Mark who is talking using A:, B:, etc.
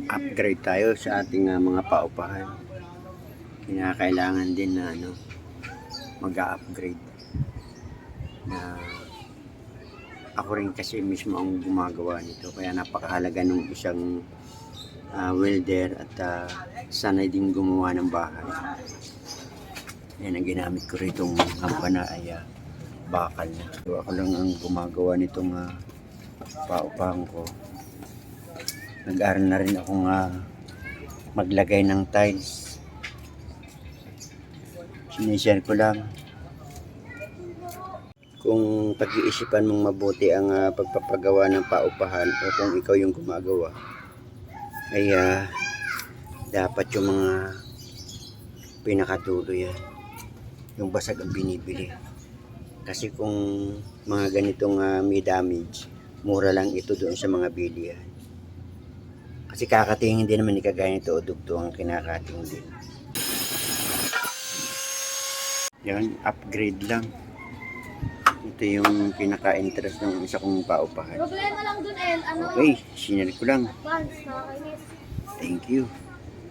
A: upgrade tayo sa ating mga paupahan. Kinakailangan din na mag-upgrade. Na ako rin kasi mismo ang gumagawa nito, kaya napakahalaga ng isang welder at sanay din gumawa ng bahay. Yan ang ginamit ko rito kampana ay bakal na. So, ako lang ang gumagawa nitong paupahan ko. Nag-aral na rin akong maglagay ng tiles. Sinishare ko lang. Kung pag-iisipan mong mabuti ang pagpapagawa ng paupahan o kung ikaw yung gumagawa, ay dapat yung mga pinakadulo yan, yung basag ang binibili. Kasi kung mga ganitong may damage, mura lang ito doon sa mga bilihan. Kasi kakatingin din naman ni kagaya nito o dugto ang kinakating din. Yan, upgrade lang. Ito yung pinaka-interest ng isa kong paupahan.
B: Problema lang dun,
A: Okay, sinare ko lang.
B: Advance, nakakainis.
A: Thank you.